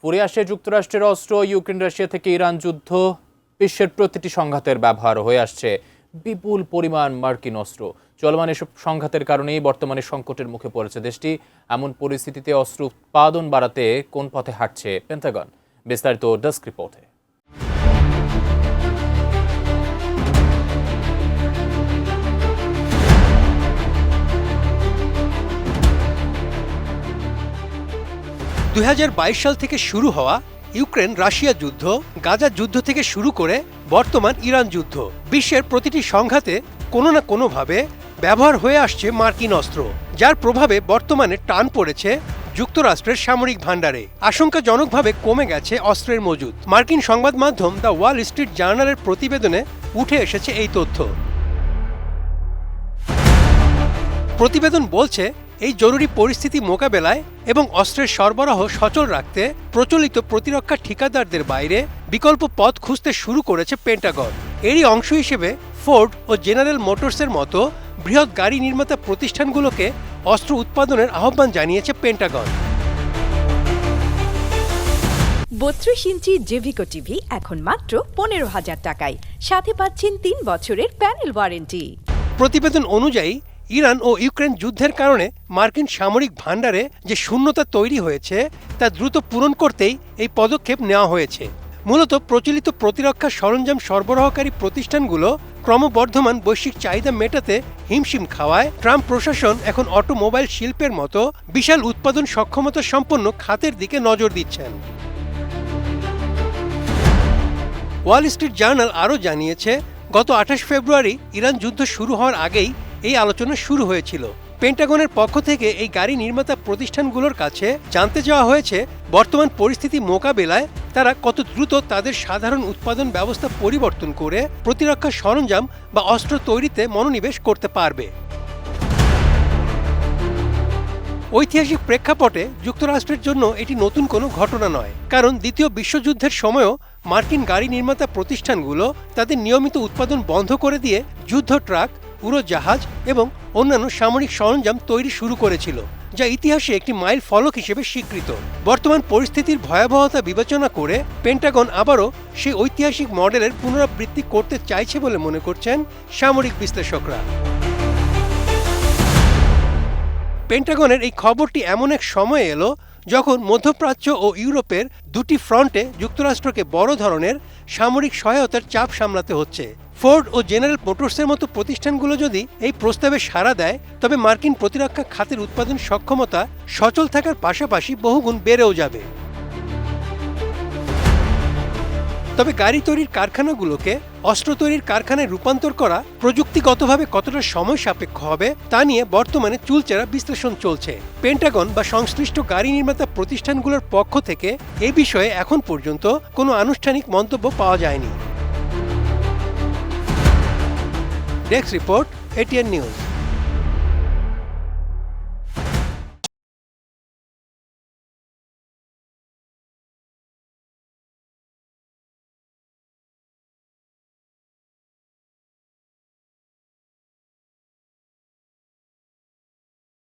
ফুরে আসে যুক্তরাষ্ট্রের অস্ত্র। ইউক্রেন রাশিয়া থেকে ইরান যুদ্ধ, বিশ্বের প্রতিটি সংঘাতের ব্যবহার হয়ে আসছে বিপুল পরিমাণ মার্কিন অস্ত্র। চলমান এসব সংঘাতের কারণেই বর্তমানে সংকটের মুখে পড়েছে দেশটি। এমন পরিস্থিতিতে অস্ত্র উৎপাদন বাড়াতে কোন পথে হাঁটছে পেন্টাগন? বিস্তারিত ডেস্ক রিপোর্টে। সাল থেকে শুরু হওয়া ইউক্রেন রাশিয়া যুদ্ধ, গাজা যুদ্ধ থেকে শুরু করে বর্তমান ইরান যুদ্ধ, বিশ্বের প্রতিটি সংঘাতে কোনো না কোনোভাবে ব্যবহার হয়ে আসছে মার্কিন অস্ত্র, যার প্রভাবে বর্তমানে টান পড়েছে যুক্তরাষ্ট্রের সামরিক ভাণ্ডারে। আশঙ্কাজনকভাবে কমে গেছে অস্ত্রের মজুদ। মার্কিন সংবাদ মাধ্যম দ্য ওয়াল স্ট্রিট জার্নালের প্রতিবেদনে উঠে এসেছে এই তথ্য। প্রতিবেদন বলছে, এই জরুরি পরিস্থিতি মোকাবেলায় এবং অস্ত্রের সরবরাহ সচল রাখতে প্রচলিত প্রতিরক্ষা ঠিকাদারদের বাইরে বিকল্প পথ খুঁজতে শুরু করেছে পেন্টাগন। এরই অংশ হিসেবে ফোর্ড ও জেনারেল মোটরসের মতো বৃহৎ গাড়ি নির্মাতা প্রতিষ্ঠানগুলোকে অস্ত্র উৎপাদনের আহ্বান জানিয়েছে পেন্টাগন। ৩২ ইঞ্চি জেভিকো টিভি এখন মাত্র ১৫,০০০ টাকায়, সাথে পাচ্ছেন ৩ বছরের প্যানেল ওয়ারেন্টি। প্রতিবেদন অনুযায়ী ইরান ও ইউক্রেন যুদ্ধের কারণে মার্কিন সামরিক ভাণ্ডারে যে শূন্যতা তৈরি হয়েছে তা দ্রুত পূরণ করতেই এই পদক্ষেপ নেওয়া হয়েছে। মূলত প্রচলিত প্রতিরক্ষা সরঞ্জাম সরবরাহকারী প্রতিষ্ঠানগুলো ক্রমবর্ধমান বৈশ্বিক চাহিদা মেটাতে হিমশিম খাওয়ায় ট্রাম্প প্রশাসন এখন অটোমোবাইল শিল্পের মতো বিশাল উৎপাদন সক্ষমতা সম্পন্ন খাতের দিকে নজর দিচ্ছেন। ওয়াল স্ট্রিট জার্নাল আরও জানিয়েছে, গত ২৮ ফেব্রুয়ারি ইরান যুদ্ধ শুরু হওয়ার আগেই এই আলোচনা শুরু হয়েছিল। পেন্টাগনের পক্ষ থেকে এই গাড়ি নির্মাতা প্রতিষ্ঠানগুলোর কাছে জানতে চাওয়া হয়েছে বর্তমান পরিস্থিতি মোকাবেলায় তারা কত দ্রুত তাদের সাধারণ উৎপাদন ব্যবস্থা পরিবর্তন করে প্রতিরক্ষা সরঞ্জাম বা অস্ত্র তৈরিতে মনোনিবেশ করতে পারবে। ঐতিহাসিক প্রেক্ষাপটে যুক্তরাষ্ট্রের জন্য এটি নতুন কোনো ঘটনা নয়, কারণ দ্বিতীয় বিশ্বযুদ্ধের সময়ও মার্কিন গাড়ি নির্মাতা প্রতিষ্ঠানগুলো তাদের নিয়মিত উৎপাদন বন্ধ করে দিয়ে যুদ্ধ ট্রাক, উড়োজাহাজ এবং অন্যান্য সামরিক সরঞ্জাম তৈরি শুরু করেছিল, যা ইতিহাসে একটি মাইল ফলক হিসেবে স্বীকৃত। বর্তমান পরিস্থিতির ভয়াবহতা বিবেচনা করে পেন্টাগন আবারও সেই ঐতিহাসিক মডেলের পুনরাবৃত্তি করতে চাইছে বলে মনে করছেন সামরিক বিশ্লেষকরা। পেন্টাগনের এই খবরটি এমন এক সময়ে এলো যখন মধ্যপ্রাচ্য ও ইউরোপের দুটি ফ্রন্টে যুক্তরাষ্ট্রকে বড় ধরনের সামরিক সহায়তার চাপ সামলাতে হচ্ছে। ফোর্ড ও জেনারেল মোটরসের মতো প্রতিষ্ঠানগুলো যদি এই প্রস্তাবে সাড়া দেয়, তবে মার্কিন প্রতিরক্ষা খাতের উৎপাদন সক্ষমতা সচল থাকার পাশাপাশি বহুগুণ বেড়েও যাবে। তবে গাড়ি তৈরির কারখানাগুলোকে অস্ত্র তৈরির কারখানায় রূপান্তর করা প্রযুক্তিগতভাবে কতটা সময় সাপেক্ষ হবে তা নিয়ে বর্তমানে চুলচেরা বিশ্লেষণ চলছে। পেন্টাগন বা সংশ্লিষ্ট গাড়ি নির্মাতা প্রতিষ্ঠানগুলোর পক্ষ থেকে এ বিষয়ে এখন পর্যন্ত কোনো আনুষ্ঠানিক মন্তব্য পাওয়া যায়নি। Desk report, ATN news.